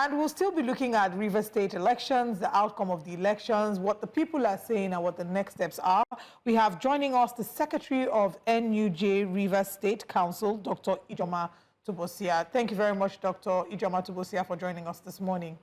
And we'll still be looking at Rivers State elections, the outcome of the elections, what the people are saying and what the next steps are. We have joining us the Secretary of NUJ Rivers State Council, Dr. Ijeoma Tubosia. Thank you very much, Dr. Ijeoma Tubosia, for joining us this morning.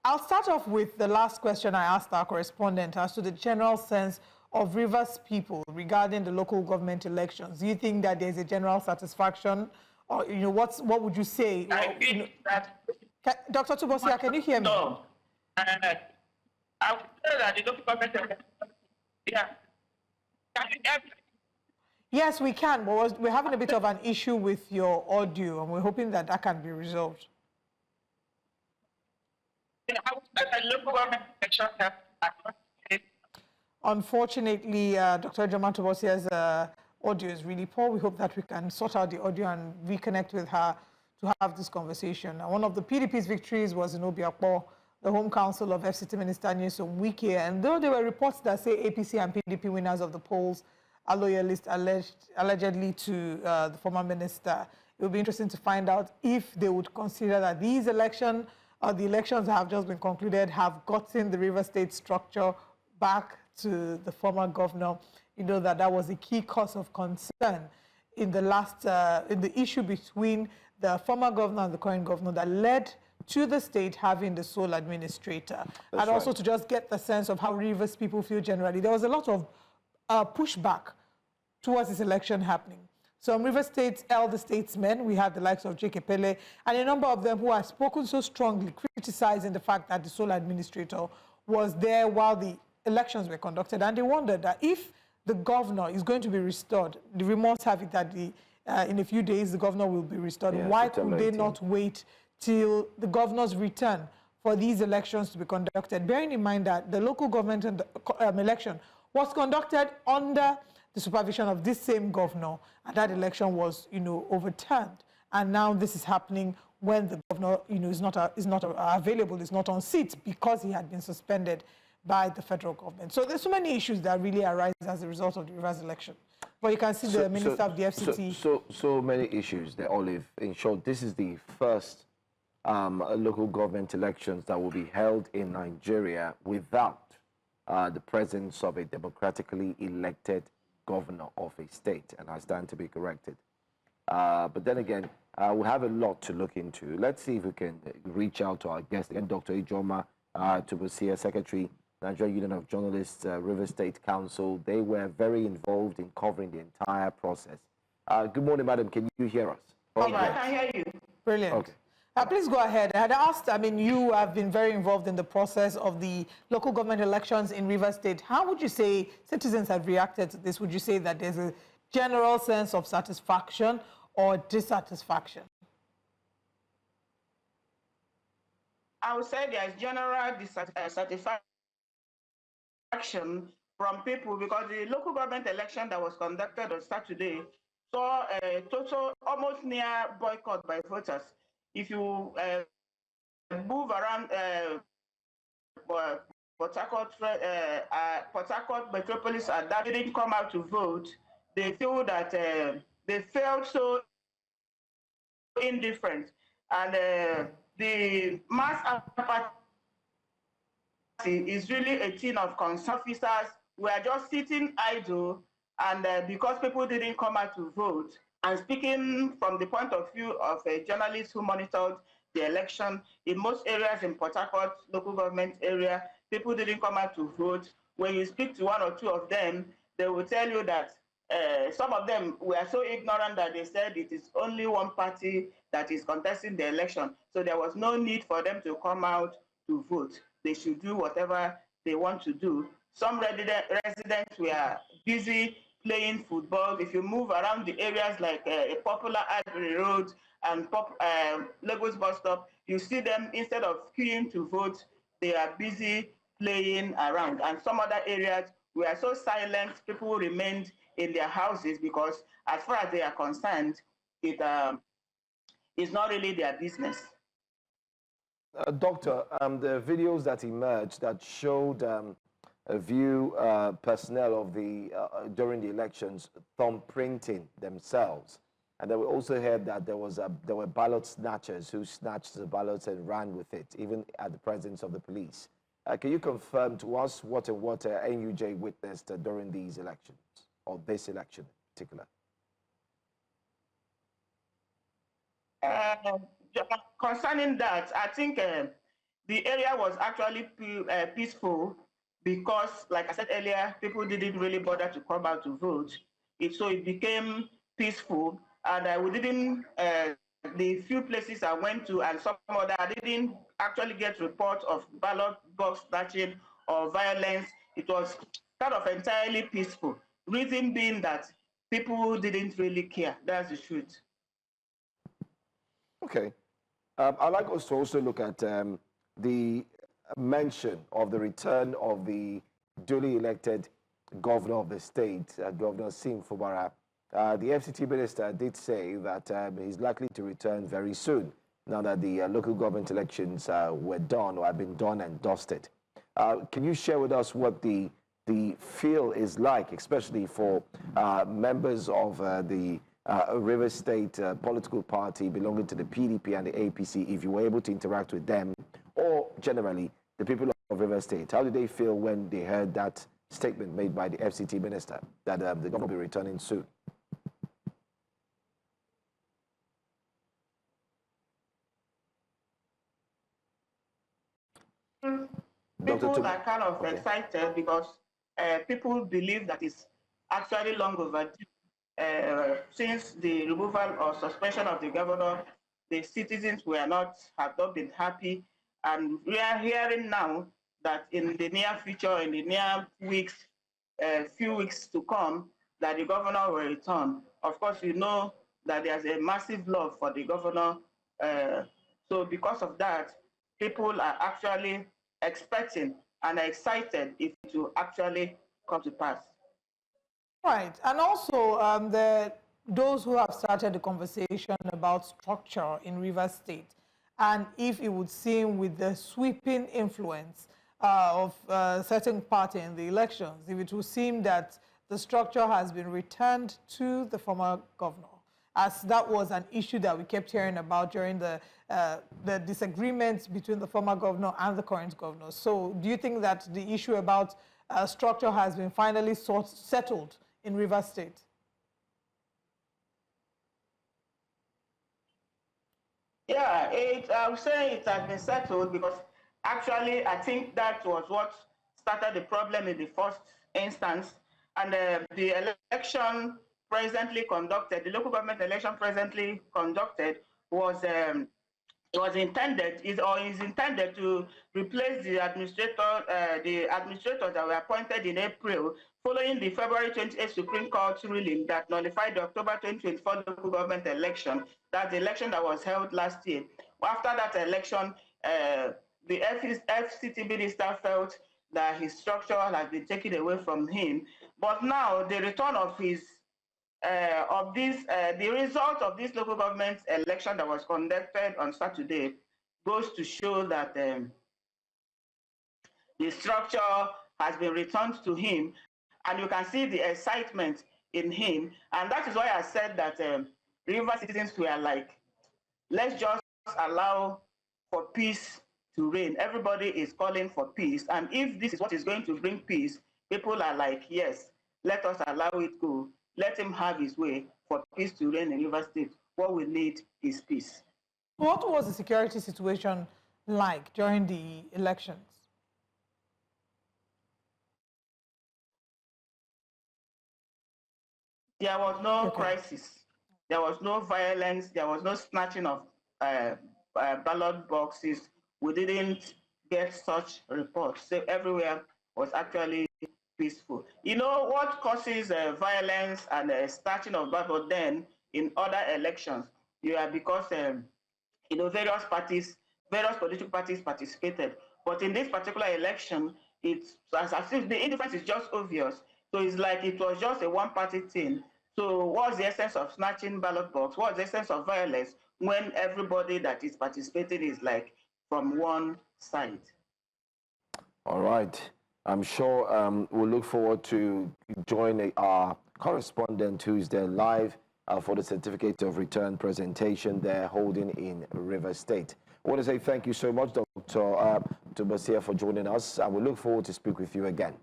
I'll start off with the last question I asked our correspondent as to the general sense of Rivers people regarding the local government elections. Do you think that there's a general satisfaction, or what would you say? I think that Dr. Tubosia, can you hear me? No, I would say that the local government. Yeah, can you hear me? Yes, we can, but we're having a bit of an issue with your audio, and we're hoping that that can be resolved. Yeah, I would say that local government elections have. Unfortunately, Dr. Ijeoma Tubosia's audio is really poor. We hope that we can sort out the audio and reconnect with her to have this conversation. One of the PDP's victories was in Obio-Akpor, the home council of FCT Minister Nyesom Wike. And though there were reports that say APC and PDP winners of the polls are loyalists allegedly to the former minister, it would be interesting to find out if they would consider that these elections, the elections that have just been concluded, have gotten the Rivers State structure back to the former governor. You know that was a key cause of concern in the in the issue between the former governor and the current governor that led to the state having the sole administrator. And also to just get the sense of how Rivers people feel generally. There was a lot of pushback towards this election happening. Some Rivers State's elder statesmen, we had the likes of J.K. Pele, and a number of them who have spoken so strongly criticizing the fact that the sole administrator was there while the elections were conducted, and they wondered that if the governor is going to be restored, the rumors have it that in a few days the governor will be restored. Yeah, why could they not wait till the governor's return for these elections to be conducted? Bearing in mind that the local government election was conducted under the supervision of this same governor, and that election was, overturned. And now this is happening when the governor, is not available, is not on seat because he had been suspended by the federal government. So there's so many issues that really arise as a result of the Rivers election. But you can see the minister of the FCT. So many issues there, Olive. In short, this is the first local government elections that will be held in Nigeria without the presence of a democratically elected governor of a state, and I stand to be corrected. But then again, we have a lot to look into. Let's see if we can reach out to our guest again, Dr. Ijeoma Tubosia, Secretary, Nigerian Union of Journalists, Rivers State Council. They were very involved in covering the entire process. Good morning, madam. Can you hear us? All right. I can hear you. Brilliant. Okay. Please go ahead. I had asked, you have been very involved in the process of the local government elections in Rivers State. How would you say citizens have reacted to this? Would you say that there's a general sense of satisfaction or dissatisfaction? I would say there's general dissatisfaction from people because the local government election that was conducted on Saturday saw a total almost near boycott by voters. If you move around Port Harcourt metropolis and that didn't come out to vote, they feel that they felt so indifferent. And the mass apathy is really a thing of concern. Officers were just sitting idle, and because people didn't come out to vote. And speaking from the point of view of a journalist who monitored the election, in most areas in Port Harcourt local government area, people didn't come out to vote. When you speak to one or two of them, they will tell you that some of them were so ignorant that they said it is only one party that is contesting the election. So there was no need for them to come out to vote. They should do whatever they want to do. Some residents were busy playing football. If you move around the areas like a popular Agri Road and Lagos bus stop, you see them, instead of queuing to vote, they are busy playing around. And some other areas were so silent, people remained in their houses because as far as they are concerned, it is not really their business. Doctor, the videos that emerged that showed a view personnel of the during the elections thumbprinting themselves And then we also heard that there were ballot snatchers who snatched the ballots and ran with it, even at the presence of the police. Can you confirm to us what NUJ witnessed during these elections, or this election in particular? Concerning that, I think the area was actually peaceful because, like I said earlier, people didn't really bother to come out to vote. So it became peaceful, and we didn't, the few places I went to and some other, I didn't actually get reports of ballot box snatching or violence. It was kind of entirely peaceful. Reason being that people didn't really care. That's the truth. Okay. I'd like us to also look at the mention of the return of the duly elected governor of the state, Governor Sim Fubara. The FCT minister did say that he's likely to return very soon, now that the local government elections were done or have been done and dusted. Can you share with us what the feel is like, especially for members of the Rivers State political party belonging to the PDP and the APC, if you were able to interact with them, or generally the people of Rivers State? How did they feel when they heard that statement made by the FCT minister that the government will be returning soon? People are kind of excited because people believe that it's actually long overdue. Since the removal or suspension of the governor, the citizens have not been happy, and we are hearing now that in the near future, in the near weeks, few weeks to come, that the governor will return. Of course, you know that there's a massive love for the governor. So because of that, people are actually expecting and excited if it will actually come to pass. Right, and also those who have started the conversation about structure in Rivers State, and if it would seem with the sweeping influence of a certain party in the elections, if it would seem that the structure has been returned to the former governor, as that was an issue that we kept hearing about during the disagreements between the former governor and the current governor. So do you think that the issue about structure has been finally settled in Rivers State? Yeah, I would say it has been settled because actually I think that was what started the problem in the first instance. And the election presently conducted, the local government election presently conducted was intended to replace the administrators that were appointed in April following the February 28th Supreme Court ruling that nullified the October 2024 local government election. That's the election that was held last year. After that election, the FCT minister felt that his structure has been taken away from him. But now the return of his the result of this local government election that was conducted on Saturday goes to show that the structure has been returned to him, and you can see the excitement in him. And that is why I said that River citizens were like, let's just allow for peace to reign. Everybody is calling for peace, and if this is what is going to bring peace, people are like, yes, let us allow it go. Let him have his way for peace to reign in River State. What we need is peace. What was the security situation like during the elections? There was no crisis. There was no violence. There was no snatching of ballot boxes. We didn't get such reports. So everywhere was actually peaceful. You know what causes violence and snatching of ballot then in other elections? Because various political parties participated. But in this particular election, it's as if the indifference is just obvious. So it's like it was just a one-party thing. So what's the essence of snatching ballot box? What's the essence of violence when everybody that is participating is like from one side? All right. I'm sure we'll look forward to joining our correspondent who's there live for the certificate of return presentation they're holding in Rivers State. I want to say thank you so much, Dr. Tubosia, for joining us, and we look forward to speak with you again.